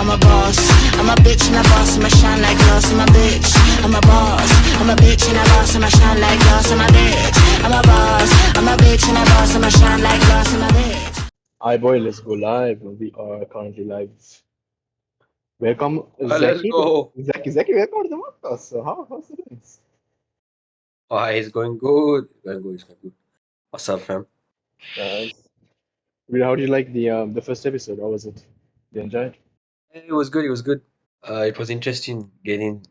I'm a boss. I'm a bitch and a boss. I'ma shine like glass. I'm a bitch. I'm a boss. I'm a bitch and a boss. I'ma shine like glass. I'm a bitch. I'm a boss. I'm a bitch and a boss. I'ma shine like glass. I'm a bitch. Hi, boy, let's go live. We are currently live. Welcome, Let's Zaky. go. Zaky, welcome to the podcast. So, how's it going? Oh, it's going good. It's going good. What's up, fam? Nice. How did you like the first episode? How was it? Did you enjoy it? It was good. It was good. It was interesting getting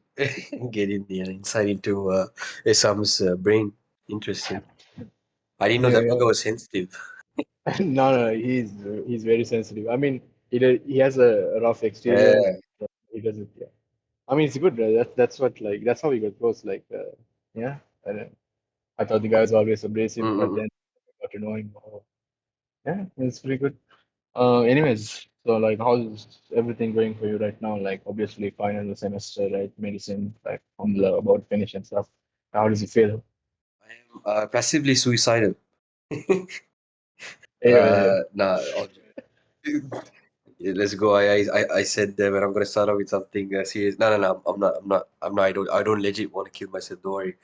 getting the insight into Isam's brain. Interesting. I didn't know Yeah, that yeah. bugger was sensitive. No, he's very sensitive. I mean, he has a rough exterior. Yeah. But he doesn't. Yeah. I mean, it's good. That's what that's how we got close. Yeah. I thought the guy was always abrasive, but Mm-mm. then I got to know him more. Yeah, it's pretty good. Anyways, so how's everything going for you right now? Like, obviously, final semester, right? Medicine, like, about to finish and stuff. How does it feel? I am passively suicidal. Yeah, Nah. Yeah, let's go. I said that when I'm gonna start off with something serious. No. I'm not. I don't legit want to kill myself. Don't worry.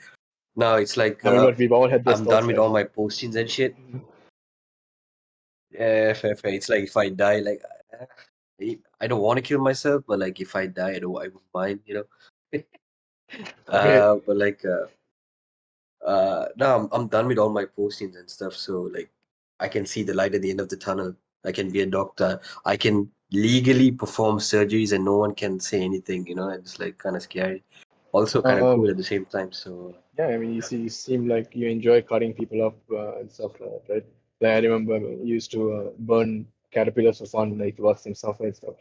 No, it's like I mean, but we've all had those I'm done thoughts, with right? all my postings and shit. Yeah, fair. It's like if I die, like I don't want to kill myself, but like if I die, I wouldn't mind. Okay. But like no, I'm done with all my postings and stuff. So like I can see the light at the end of the tunnel. I can be a doctor. I can legally perform surgeries and no one can say anything. It's like kind of scary. Also kind of cool Um, at the same time. So yeah, I mean, you seem like you enjoy cutting people up and stuff like that, right? Like, I remember you used to burn caterpillars for fun, like watch them suffer and stuff.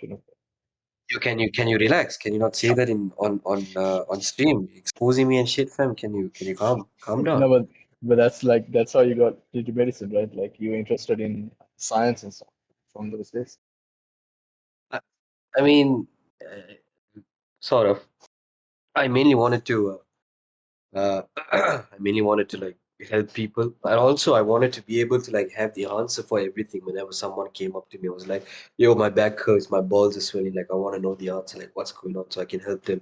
can you relax? Can you not say that in on stream? Exposing me and shit, fam. Can you calm down? No, but that's how you got into medicine, right? Like you were interested in science and stuff from those days. I, I mean, sort of. I mainly wanted to. I mainly wanted to like help people, and also I wanted to be able to like have the answer for everything. Whenever someone came up to me, I was like, "Yo, my back hurts, my balls are swelling. Like, I want to know the answer. Like, what's going on, so I can help them."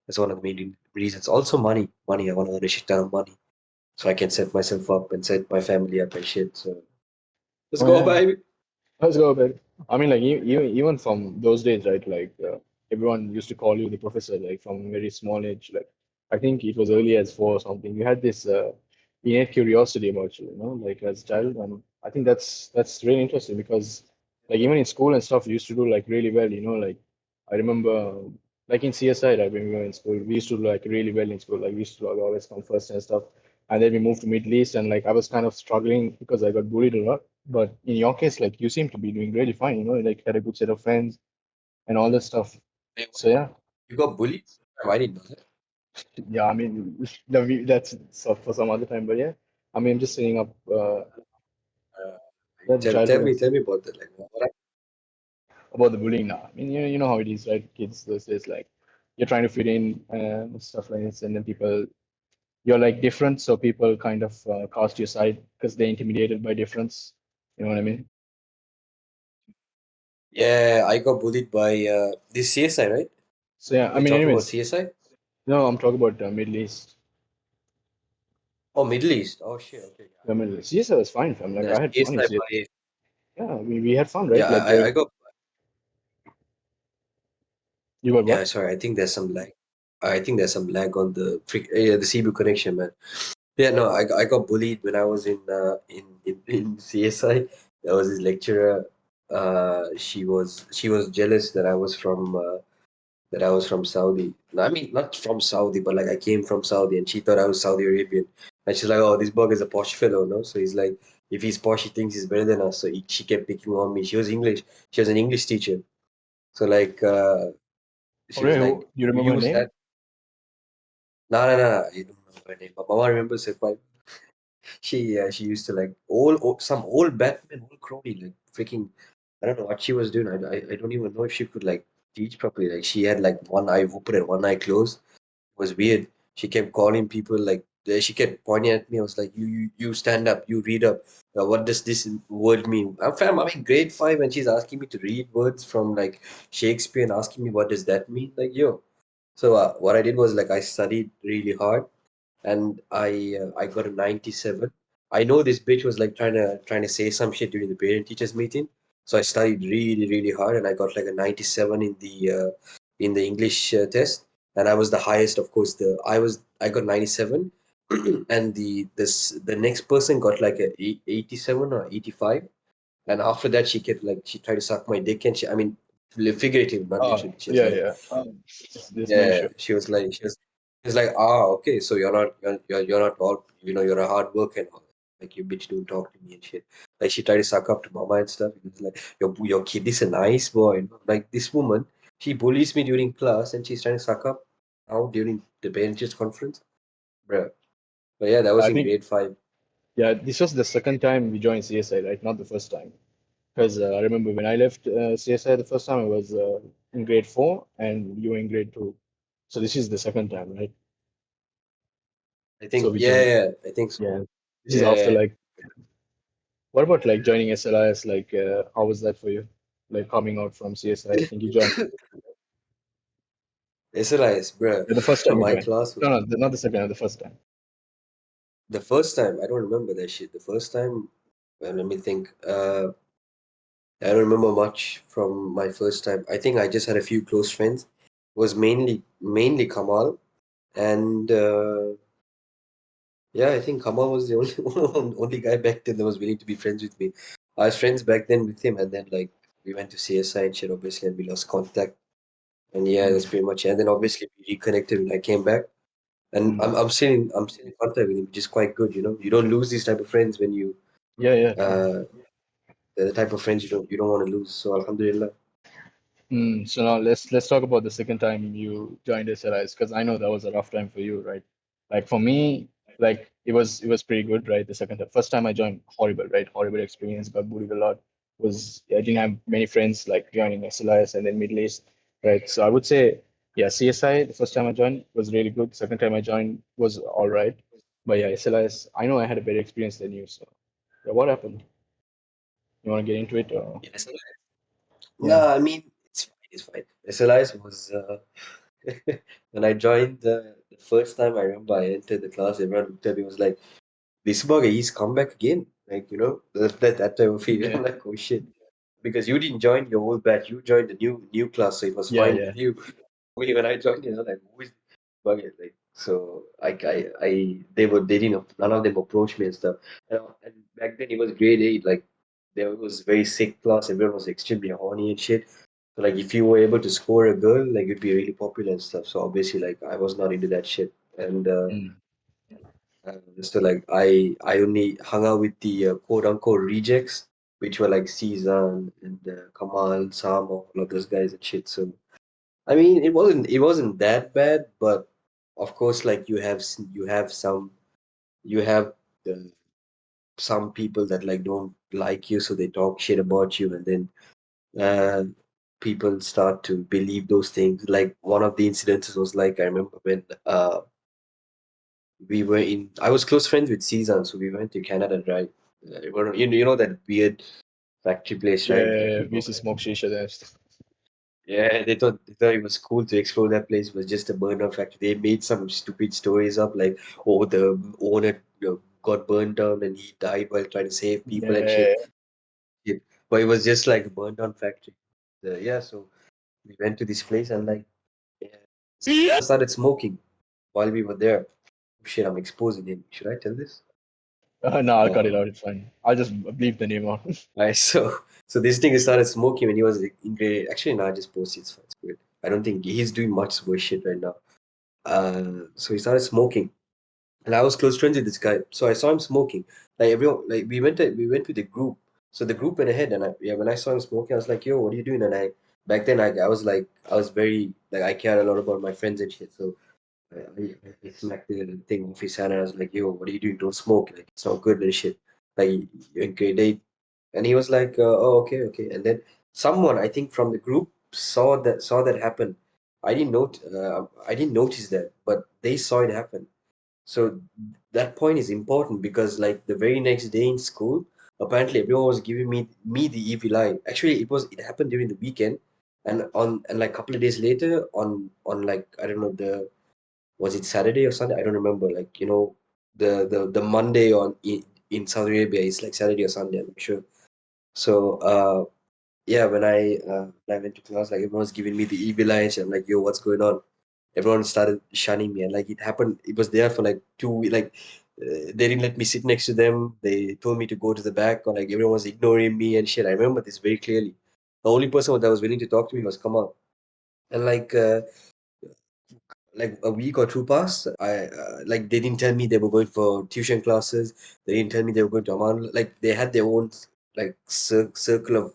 That's one of the main reasons. Also, money. I want to earn a shit ton of money, so I can set myself up and set my family up and shit. So let's Oh go, yeah, baby. let's go, babe. I mean, like even from those days, right? Like everyone used to call you the professor, like from a very small age. Like I think it was early as four or something. You had this innate curiosity about like as a child, and I think that's really interesting because like even in school and stuff, you used to do like really well. Like I remember like in CSI, right, when we were in school, we used to do like really well in school. Like we used to like, always come first and stuff. And then we moved to Middle East, and like I was kind of struggling because I got bullied a lot. But in your case, like you seem to be doing really fine, like had a good set of friends and all that stuff. Hey, what? So yeah, You got bullied? I didn't know that. yeah, I mean that's for some other time, but yeah, I mean I'm just saying up Uh, that tell, childhood tell and me, tell stuff me about that. Like, about the bullying now. I mean, you know how it is, right? Kids those days, like you're trying to fit in and stuff like this, and then you're like different, so people kind of cast you aside because they're intimidated by difference. You know what I mean? yeah, I got bullied by this CSI, right? So yeah, I We're mean, talking about anyways, CSI? no, I'm talking about Middle East. Oh, Middle East. Oh shit. Okay. The Middle East. CSI was fine, fam. Like The I had fun in CSI CSI. by Yeah, we had fun, right? yeah, Like I got you got yeah. what? Sorry, I think there's some lag. I think there's some lag on the Cebu connection, man. Yeah, no, I got bullied when I was in CSI. There was this lecturer. She was jealous that I was from Saudi. No, I mean, not from Saudi, but like I came from Saudi and she thought I was Saudi Arabian. And she's like, oh, this bug is a posh fellow, no? So he's like, if he's posh, he thinks he's better than us. So she kept picking on me. She was English. She was an English teacher. So like, Oh, she was really? like, You you remember her use name? that. No. You don't know her name. But Mama remembers her quite. She used to like some old Batman, old crony, like freaking. I don't know what she was doing. I don't even know if she could like teach properly. Like she had like one eye open and one eye closed. Was weird. She kept calling people like she kept pointing at me. I was like, you stand up, you read up. What does this word mean? I'm in grade 5 and she's asking me to read words from like Shakespeare and asking me what does that mean? Like, yo. So what I did was like I studied really hard and I got a 97. I know this bitch was like trying to say some shit during the parent teachers meeting, so I studied really hard and I got like a 97 in the English test, and I was the highest, of course. I got 97, and the next person got like a 87 or 85, and after that she tried to suck my dick, and I mean figuratively, not Oh, literally. She was yeah, like, yeah. There's no yeah, issue. she was like, okay, so you're not all, you're a hard worker and all. Like, you bitch don't talk to me and shit. Like, she tried to suck up to mama and stuff. It was like, your kid is a nice boy. Like, this woman, she bullies me during class and she's trying to suck up now during the parents' conference. Bruh. But yeah, that was I in think, grade 5. yeah, this was the second time we joined CSI, right? Not the first time. Because I remember when I left CSI the first time, I was in grade 4 and you were in grade 2. So this is the second time, right? I So think, we yeah, joined. yeah, I think so. Yeah. This is after Yeah. like, what about like joining SLIS? Like, how was that for you? Like coming out from CSI, I think you joined SLIS, bruh. the first time you My joined. class was No, no, not the second, the first time. the first time. I don't remember that shit. The first time, well, let me think. I don't remember much from my first time. I think I just had a few close friends. It was mainly Kamal, and yeah, I think Kamal was the only only guy back then that was willing to be friends with me. I was friends back then with him, and then like we went to CSI and shit, obviously, and we lost contact. And yeah, that's Mm, pretty much it. And then obviously we reconnected when I came back, and mm. I'm still in contact with him, which is quite good. You know, you don't lose these type of friends when you Yeah, yeah, true. uh they're the type of friends you don't want to lose. So Alhamdulillah. So now let's talk about the second time you joined SLIs because I know that was a rough time for you, right? Like for me, like it was pretty good, right? The second time, first time I joined, horrible, right? Horrible experience, got bullied a lot. Was I didn't have many friends like joining SLIs and then Middle East, right? So I would say, yeah, CSI the first time I joined was really good. Second time I joined was all right, but yeah, SLIs I know I had a better experience than you. So yeah, what happened? You want to get into it? Or Yes. yeah, No, I mean it's fine. It's fine. SLIs was when I joined the first time. I remember I entered the class. Everyone looked at me, was like, "This bugger, he's come back again." Like, that type of feeling. I'm yeah, like, "Oh shit!" Because you didn't join your old batch. You joined the new class, so it was yeah, fine yeah. with you. When I joined, like, who is this bugger? Like, so they didn't, none of them approached me and stuff. And back then it was grade 8. Like, there was very sick class. Everyone was extremely horny and shit. So like if you were able to score a girl, like you'd be really popular and stuff. So obviously like I was not into that shit. And Mm. so like I only hung out with the quote unquote rejects, which were like Cezanne and Kamal, Sam, all of those guys and shit. So I mean it wasn't that bad, but of course like you have uh, some people that like don't like you, so they talk shit about you, and then uh, people start to believe those things. Like one of the incidences was like I remember when I was close friends with Cezanne, so we went to Canada, right? You know that weird factory place, Yeah, right? yeah, Where yeah. We people, used to smoke shisha there. yeah, they thought it was cool to explore that place. It was just a burn down factory. They made some stupid stories up, like, oh, the owner got burned down and he died while trying to save people and Yeah, shit. Shit. But it was just like a burned down factory. Yeah, so we went to this place and like, yeah, started smoking while we were there. Shit, I'm exposing him. Should I tell this? no, I'll cut it Uh, out. It's fine. I'll just leave the name out. right, so this thing started smoking when he was in grade. Actually, no, I just posted. It's fine. It's good. I don't think he's doing much worse shit right now. So he started smoking, and I was close friends with this guy. So I saw him smoking. Like everyone, like we went with the group. So the group went ahead, and when I saw him smoking, I was like, "Yo, what are you doing?" And back then I was like, I was very like I cared a lot about my friends and shit. So I smacked the thing off his hand and I was like, yo, what are you doing? Don't smoke. Like, it's not good and shit. Like, you're in grade 8. And he was like, oh, okay, okay. And then someone, I think from the group, saw that happen. I didn't notice that, but they saw it happen. So that point is important because like the very next day in school, apparently everyone was giving me the evil eye. Actually, it happened during the weekend, and like a couple of days later on like I don't know the was it Saturday or Sunday? I don't remember. Like the Monday in Saudi Arabia is like Saturday or Sunday. I'm not sure. So yeah, when I went to class, like everyone was giving me the evil eyes. I'm like, yo, what's going on? Everyone started shunning me, and like it happened. It was there for like 2 weeks. Like they didn't let me sit next to them. They told me to go to the back, or like everyone was ignoring me and shit. I remember this very clearly. The only person that was willing to talk to me was Kamal, and like a week or two passed. I like they didn't tell me they were going for tuition classes. They didn't tell me they were going to Amman. Like they had their own like circle of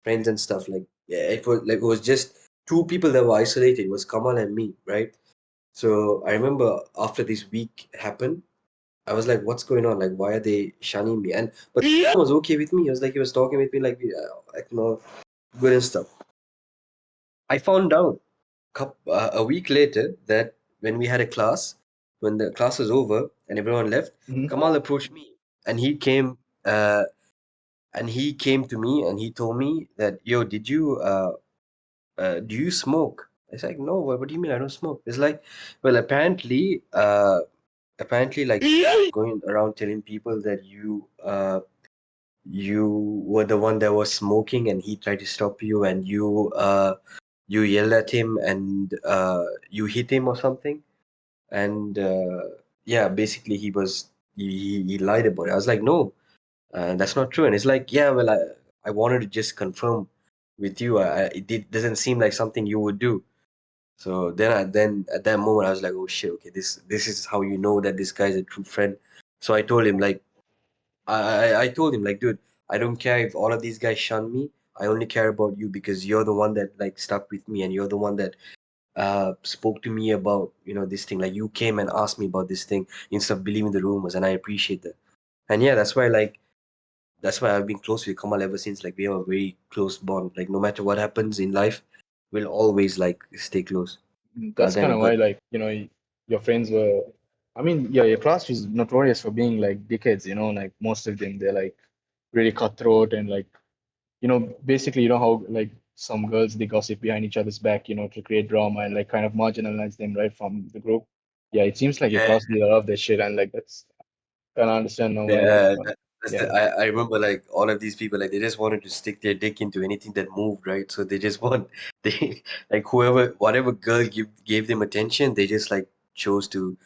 friends and stuff. Like yeah, it was just two people that were isolated. It was Kamal and me, right? So I remember after this week happened, I was like, "What's going on? Like, why are they shunning me?" And but he was okay with me. He was like, he was talking with me like good and stuff. I found out a week later that when we had a class, when the class was over and everyone left, Hmm. Kamal approached me and uh, he came to me and he told me that, yo, do you smoke? I was like, no, what do you mean I don't smoke? It's like, well, apparently like going around telling people that you were the one that was smoking and he tried to stop you and you yelled at him and you hit him or something. And yeah, basically he lied about it. I was like, no, that's not true. And it's like, yeah, well, I wanted to just confirm with you. Doesn't seem like something you would do. So then at that moment I was like, oh shit, okay, this is how you know that this guy's a true friend. So I told him like I told him like, dude, I don't care if all of these guys shun me. I only care about you because you're the one that like stuck with me and you're the one that spoke to me about this thing. Like you came and asked me about this thing instead of believing the rumors, and I appreciate that. And yeah, that's why I've been close with Kamal ever since. Like we have a very close bond. Like no matter what happens in life, we'll always like stay close. That's Then kind a of why, good. like, your friends were. I mean, yeah, your class is notorious for being like dickheads. Like most of them, they're like really cutthroat and like, basically, how like some girls they gossip behind each other's back, to create drama and like kind of marginalize them right from the group. Yeah, it seems like your Yeah, class did a lot of that shit, and like that's kind of understand now why. yeah. But yeah. I remember like all of these people like they just wanted to stick their dick into anything that moved, right? So they just want they like whatever girl gave them attention, they just like chose to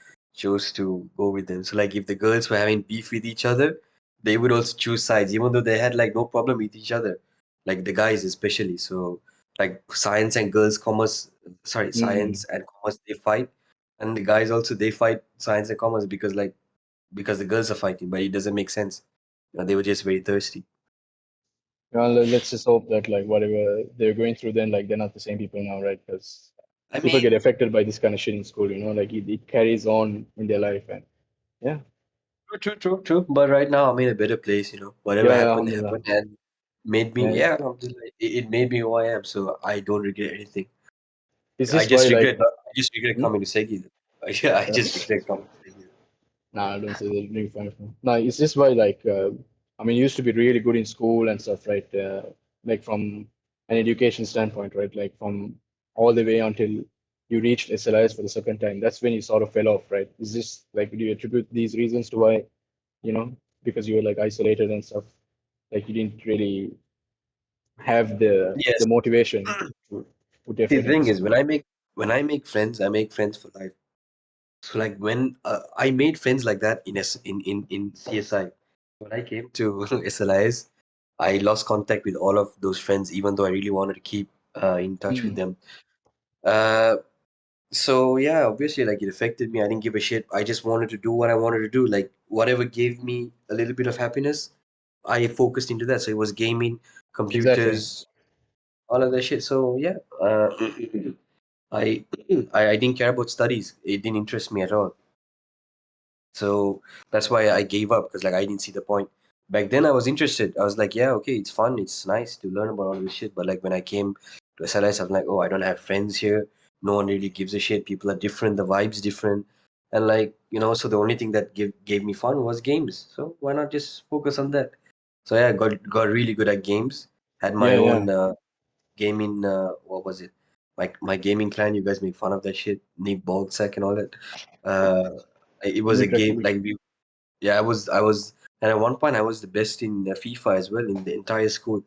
go with them. So like if the girls were having beef with each other, they would also choose sides, even though they had like no problem with each other, like the guys especially. So like Mm. science and commerce they fight, and the guys also they fight science and commerce because the girls are fighting, but it doesn't make sense. They were just very thirsty. Well, let's just hope that like whatever they're going through, then like they're not the same people now, right? Because I people mean, get affected by this kind of shit in school, like it carries on in their life, and yeah, true. But right now, I'm in a better place. Whatever yeah, happened, alhamdulillah. happened, and made me, Yeah, yeah, alhamdulillah, it made me who I am. So I don't regret anything. it's I just why just like, regret, I just regret hmm? coming to Segi. Yeah, I Uh, just regret coming to Segi. nah, I don't say that. Really fine. No, it's just why like, I mean, you used to be really good in school and stuff, right? Like from an education standpoint, right? Like from all the way until you reached SLIS for the second time. That's when you sort of fell off, right? Is this like, do you attribute these reasons to why? you know, because you were like isolated and stuff. Like you didn't really have the Yes. motivation to put See, effort the into thing is, something. when I make friends, I make friends for life. So like when I made friends like that in CSI, when I came to SLIS, I lost contact with all of those friends, even though I really wanted to keep in touch with Mm, them. Uh, so yeah, obviously, like it affected me. I didn't give a shit. I just wanted to do what I wanted to do. Like whatever gave me a little bit of happiness, I focused into that. So it was gaming, exactly. computers, all of that shit. So yeah, I I didn't care about studies. It didn't interest me at all. So that's why I gave up because like I didn't see the point. Back then I was interested. I was like, yeah, okay, it's fun, it's nice to learn about all this shit. But like when I came to SLS, I'm like, oh, I don't have friends here. No one really gives a shit. People are different. The vibe's different. and so the only thing that gave me fun was games. So why not just focus on that? So yeah, got really good at games. Had my Yeah, yeah. own gaming. What was it? My gaming clan. You guys make fun of that shit. Nick Ballsack and all that. Uh, it was a game like we. Yeah, I was, and at one point I was the best in FIFA as well in the entire school.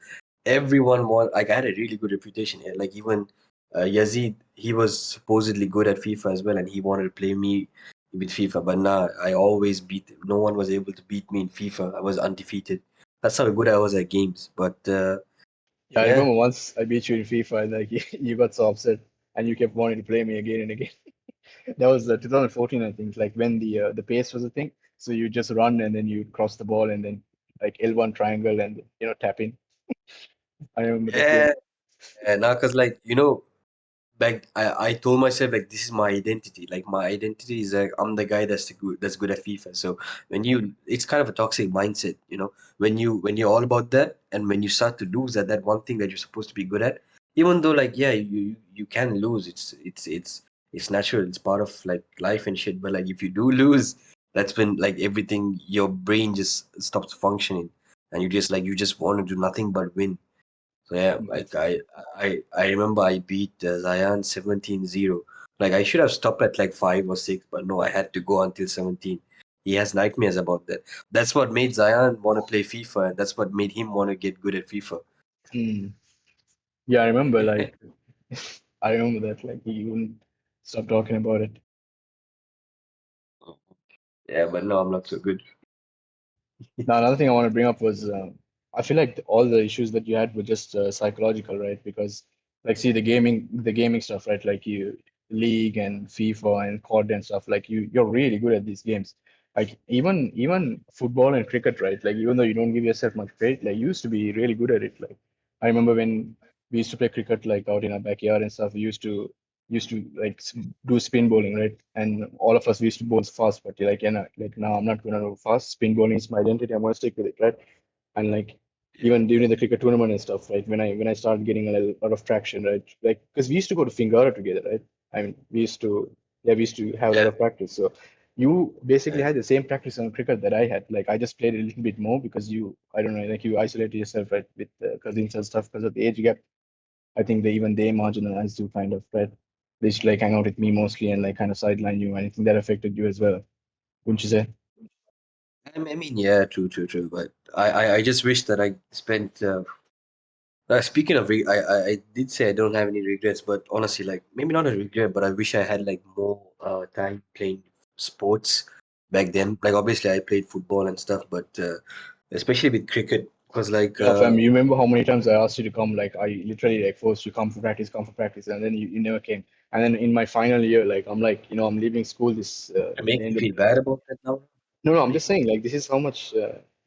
Everyone won. Like I had a really good reputation here. Like even Yazid, he was supposedly good at FIFA as well, and he wanted to play me with FIFA. But nah, I always beat him. No one was able to beat me in FIFA. I was undefeated. That's how good I was at games. But Yeah, I yeah, remember once I beat you in FIFA and like you got so upset and you kept wanting to play me again and again. That was 2014, I think, like when the pace was a thing. So you just run and then you cross the ball and then like L1 triangle and tap in. I remember that game. yeah, and now because back I told myself like this is my identity. Like my identity is like I'm the guy that's good at FIFA. So it's kind of a toxic mindset, when you're all about that and when you start to lose at that one thing that you're supposed to be good at, even though like yeah you can lose. It's natural. It's part of like life and shit. But like if you do lose, that's when like everything your brain just stops functioning and you just want to do nothing but win. So yeah, like Yes. I remember I beat Zion 17-0. Like I should have stopped at like 5 or 6, but no, I had to go until 17. He has nightmares about that. That's what made Zion want to play FIFA, and that's what made him want to get good at FIFA. Hmm. Yeah, I remember like I remember that like he wouldn't stop talking about it. Yeah, but no, I'm not so good. Now, another thing I want to bring up was I feel like all the issues that you had were just psychological, right? Because like, see the gaming stuff, right? Like you League and FIFA and COD and stuff. Like you're really good at these games. Like even football and cricket, right? Like even though you don't give yourself much credit, like you used to be really good at it. Like I remember when we used to play cricket like out in our backyard and stuff. We used to like do spin bowling, right? And all of us we used to bowl fast, but like, like now I'm not gonna go fast. Spin bowling is my identity. I'm gonna stick with it, right? And like even during the cricket tournament and stuff, right? When I started getting a lot of traction, right? Like because we used to go to Fingara together, right? I mean, we used to have a lot Yeah, of practice. So you basically yeah, had the same practice on cricket that I had. Like I just played a little bit more because I don't know, like you isolated yourself, right, with cousins and stuff because of the age gap. I think they marginalized you kind of, right? They used to like hang out with me mostly and like kind of sideline you. And I think that affected you as well, wouldn't you say? I mean, yeah, true. But I just wish that I spent. Speaking of, I did say I don't have any regrets, but honestly, like maybe not a regret, but I wish I had like more time playing sports back then. Like obviously, I played football and stuff, but especially with cricket, because Yeah, fam, you remember how many times I asked you to come? Like I literally like forced you come for practice, and then you never came. And then in my final year, like I'm like, I'm leaving school this it in the makes me end of feel bad about that now. No, no, I'm Really? just saying, like, this is how much,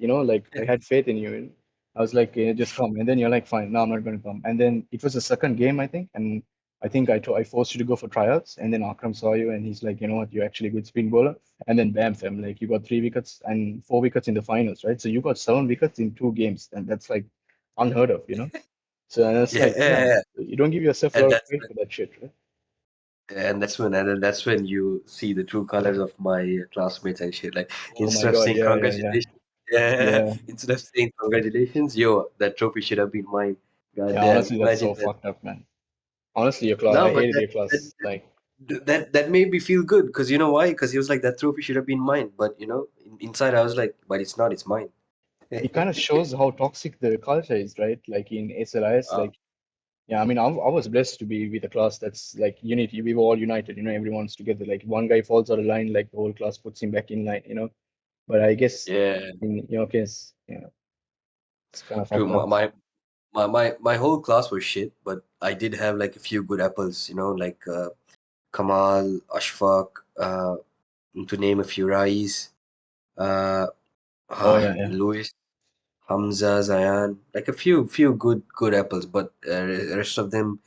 like, I had faith in you. And I was like, just come. And then you're like, fine, no, I'm not going to come. And then it was the second game, I think. And I think I forced you to go for tryouts. And then Akram saw you and he's like, you know what, you're actually a good spin bowler. And then bam, fam, like, you got 3 wickets and 4 wickets in the finals, right? So you got 7 wickets in 2 games. And that's like unheard of, you know? So and it's Yeah, like, yeah, fam, yeah. you don't give yourself a lot And of that's credit for that shit, right? and then that's when you see the true colors of my classmates and shit. Like Oh my instead of God. saying Yeah, yeah, yeah. congratulations, yeah, Yeah. instead of saying congratulations, yo, that trophy should have been mine. God Yeah, damn, honestly, that's imagine so that. fucked up, man. Honestly, your class, No, I but hated that your that class. Like, that made me feel good because you know why? Because he was like that trophy should have been mine, but inside I was like, but it's not, it's mine. it kind of shows how toxic the culture is, right? Like in SLIS, uh, like, yeah, I mean, I was blessed to be with a class that's like unity. We were all united, everyone's together. Like one guy falls out of line, like the whole class puts him back in line. But I guess yeah, in your case, it's kind of true. fucked up. My whole class was shit, but I did have like a few good apples, like Kamal, Ashfaq, to name a few, Rais, uh, Oh yeah, yeah. Louis, Hamza, Zayan, like a few good apples, but rest of them,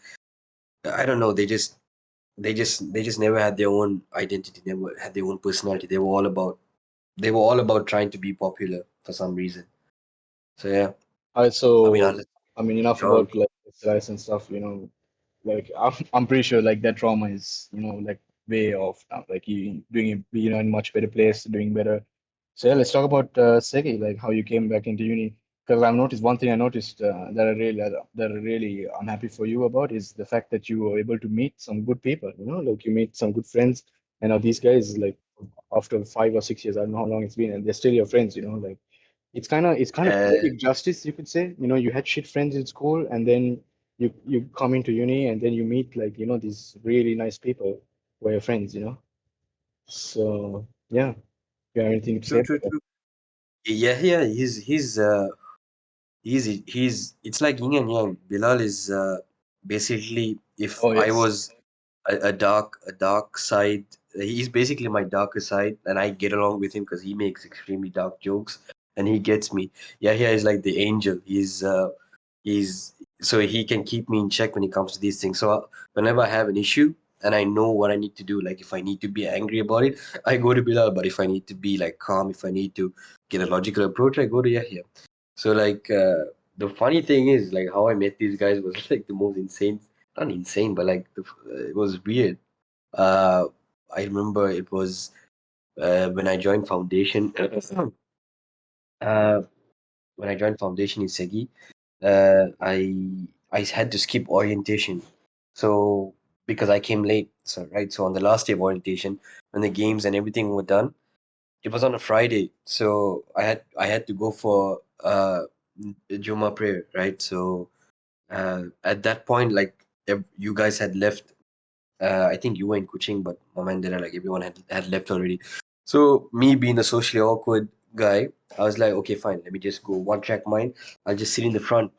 I don't know. They just never had their own identity, never had their own personality. They were all about trying to be popular for some reason. So yeah, All right, I mean, so unless I mean, enough you're wrong. about like SLIS and stuff. Like I'm pretty sure like that trauma is, like way off now. Like you doing, in much better place, doing better. So yeah, let's talk about Segi, like how you came back into uni. Because I've noticed one thing I noticed that I really unhappy for you about is the fact that you were able to meet some good people. Like you meet some good friends, and now these guys, like after 5 or 6 years, I don't know how long it's been, and they're still your friends. Like it's kind of Uh, poetic justice, you could say. You had shit friends in school, and then you come into uni, and then you meet like these really nice people who are your friends. So yeah, you have anything to say true, true, about that? true. Yeah, yeah. He's. It's like yin and yang. Bilal is basically if Oh I yes. was a dark side. He's basically my darker side, and I get along with him because he makes extremely dark jokes, and he gets me. Yahya is like the angel. He's so he can keep me in check when it comes to these things. So whenever I have an issue and I know what I need to do, like if I need to be angry about it, I go to Bilal. But if I need to be like calm, if I need to get a logical approach, I go to Yahya. So like the funny thing is like how I met these guys was like the most insane, not insane, but like it was weird. Uh, I remember it was when I joined foundation. uh, when I joined foundation in Segi, I had to skip orientation. So because I came late, so right. So on the last day of orientation, when the games and everything were done, it was on a Friday. So I had to go for Juma prayer, right? So at that point, like you guys had left. I think you were in Kuching, but Mama and Dada, like everyone had left already. So me being the socially awkward guy, I was like, okay, fine, let me just go one track mind. I'll just sit in the front.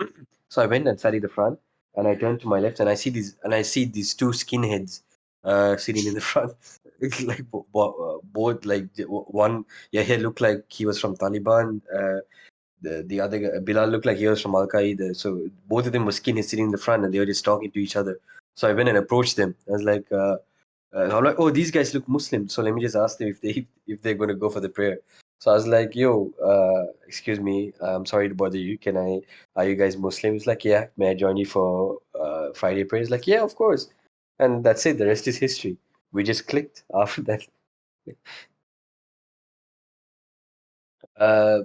So I went and sat in the front, and I turned to my left, and I see these two skinheads, sitting in the front. It's like both like one. Yeah, he looked like he was from Taliban. The other guy, Bilal looked like he was from Al Qaeda. So both of them were skinheads sitting in the front, and they were just talking to each other. So I went and approached them. I was like, I'm like, oh, these guys look Muslim. So let me just ask them if they're going to go for the prayer. So I was like, yo, excuse me, I'm sorry to bother you. Are you guys Muslim? He's like, yeah. May I join you for Friday prayer? He's like, yeah, of course. And that's it. The rest is history. We just clicked after that. Uh,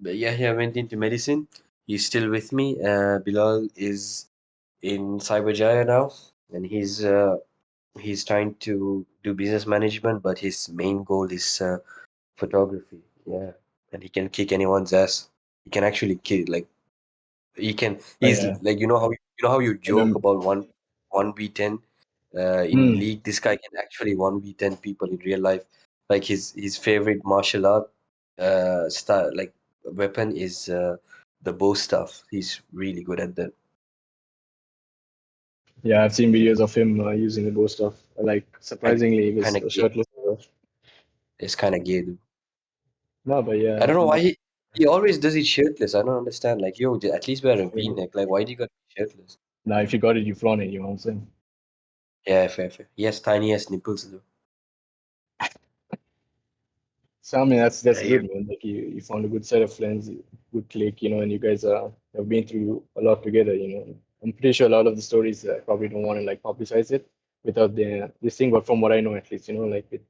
but yeah, he went into medicine. He's still with me. Bilal is in Cyberjaya now, and he's trying to do business management, but his main goal is photography. Yeah, and he can kick anyone's ass. He can actually kill. Like he can. Oh He's yeah. like you I joke remember. about one v10 in Hmm. league. This guy can actually 1v10 people in real life. Like his favorite martial art style, like weapon is the bow stuff. He's really good at that. Yeah, I've seen videos of him using the bow stuff. Like Kind surprisingly, he kind was of gay. shirtless. It's kind of gay, though. No, but I yeah, don't know why he always does it shirtless. I don't understand. Like, yo, at least wear a V-neck. Like, why do you got to be shirtless? now if you got it, you flaunt it. You know what I'm saying? Yeah, fair, fair. He has tiny ass nipples, though. So I mean, that's Yeah, good, man. Like you found a good set of friends, good clique, and you guys have been through a lot together. I'm pretty sure a lot of the stories probably don't want to like publicize it without this thing, but from what I know, at least, like with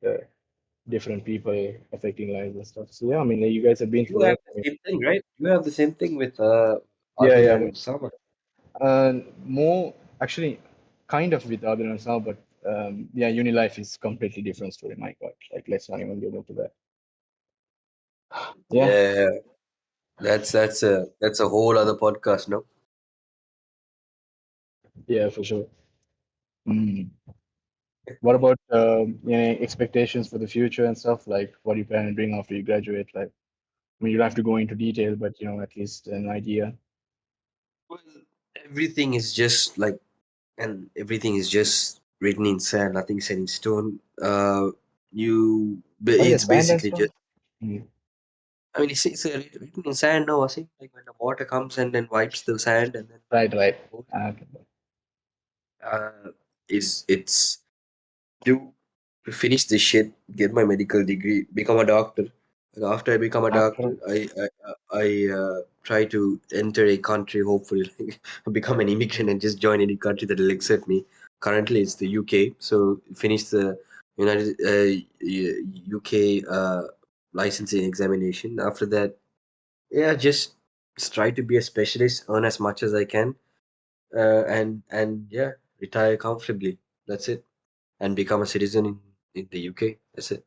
different people affecting lives and stuff. So yeah, I mean, you guys have been you through a have lot. I the mean, same thing, right? You have the same thing with yeah, Adil yeah. and Sama. More actually, kind of with other ones now, but yeah, uni life is completely different story. My God, like let's not even get into that. Yeah, Yeah, that's a whole other podcast, no? yeah, for sure. Mm. What about expectations for the future and stuff? Like, what do you plan on doing after you graduate? Like, I mean, you don't have to go into detail, but at least an idea. Well, everything is just like, and everything is just written in sand, nothing set in stone. But Oh, it's yes, band and basically stuff. just. Mm. I mean, it's written in sand now. I think like when the water comes and then wipes the sand and then Right, right. goes, Okay. is it's do finish this shit, get my medical degree, become a doctor. And after I become a Doctor. doctor, I try to enter a country, hopefully, like, become an immigrant and just join any country that will accept me. Currently, it's the UK. So finish United UK licensing examination. After that, yeah, just try to be a specialist, earn as much as I can, and yeah, retire comfortably. That's it, and become a citizen in the UK. That's it.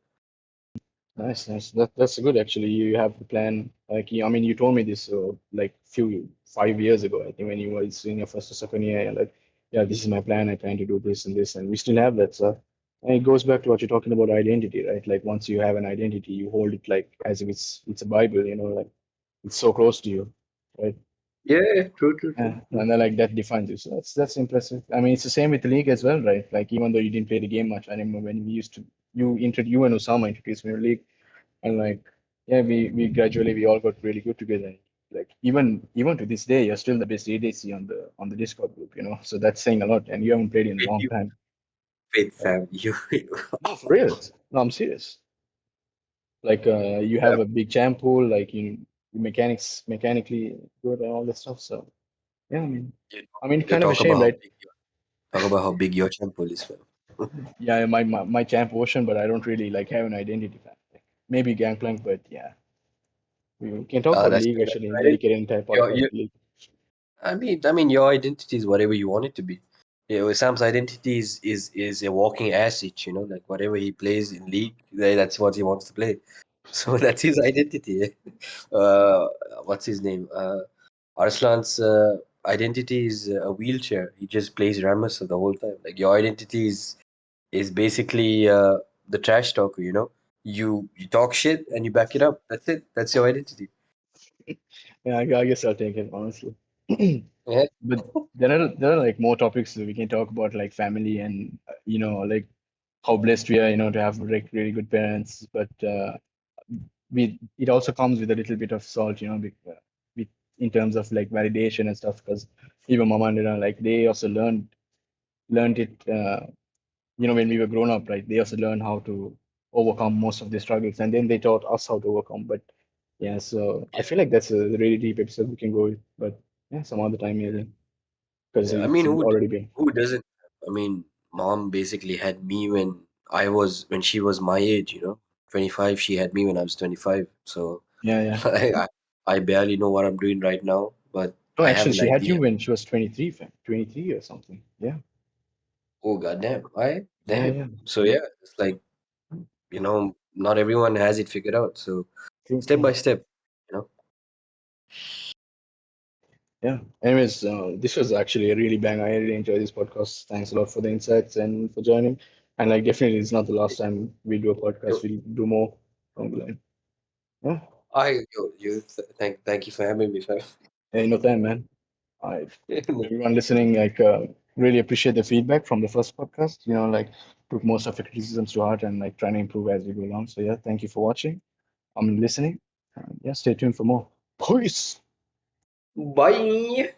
Nice, nice. That's good actually. You have the plan. Like, I mean, you told me this like 5 years ago. I think when you were in your first or second year, you're like, yeah, this is my plan. I plan to do this and this, and we still have that. So, and it goes back to what you're talking about identity, right? Like once you have an identity, you hold it like as if it's a Bible, like it's so close to you, right? Yeah, true, true, true, Yeah, true. and then like that defines you. So that's impressive. I mean, it's the same with the league as well, right? Like even though you didn't play the game much, I remember when we used to you and Osama introduced me to league. And like, yeah, we gradually we all got really good together. Like even to this day, you're still the best ADC on the Discord group. So that's saying a lot. And you haven't played in a Wait, long you time. wait, Right? fam. You No, for real. No, I'm serious. Like you have a big champ pool, like you mechanically good and all that stuff. So yeah, you, I mean, you kind of a shame, right? talk about how big your temple is, fam. Yeah, my champ ocean, but I don't really like have an identity. Like, maybe Gangplank, but yeah, we can talk about That's League good. actually. I did. Dedicate an entire Your, podcast you, to League. I mean, your identity is whatever you want it to be. Yeah, Sam's identity is a walking ass itch. Like whatever he plays in league, that's what he wants to play. So that's his identity. Uh, what's his name? Arslan's identity is a wheelchair. He just plays Ramos the whole time. Like your identity is basically the trash talker. You talk shit and you back it up. That's it. That's your identity. Yeah, I guess I'll take it honestly. Yeah. But there are like more topics that we can talk about, like family and like how blessed we are, to have like really good parents. But we it also comes with a little bit of salt, with in terms of like validation and stuff. Because even mama and like they also learned it, when we were grown up, right? They also learned how to overcome most of the struggles, and then they taught us how to overcome. But yeah, so I feel like that's a really deep episode we can go with, but yeah, some other time maybe because Yeah, I it's mean, already been. who doesn't? I mean, mom basically had me when she was my age, 25. She had me when I was 25. So Yeah, yeah. I barely know what I'm doing right now, but No, I have actually, an she had you idea. when she was 23, fam. 23 or something. Yeah, Oh, goddamn. I yeah, damn. yeah. So yeah, it's like, not everyone has it figured out. So True, step true. by step, you know. Yeah. Anyways, this was actually a really bang. I really enjoyed this podcast. Thanks a lot for the insights and for joining. And like, definitely, it's not the last time we do a podcast. You, We'll do more on the line. Yeah. thank you for having me, fam. Hey, no time, man. I everyone listening, like, really appreciate the feedback from the first podcast. Like, took most of the criticisms to heart and like trying to improve as we go along. So yeah, thank you for watching. I'm listening. Yeah, stay tuned for more. Peace. Bye.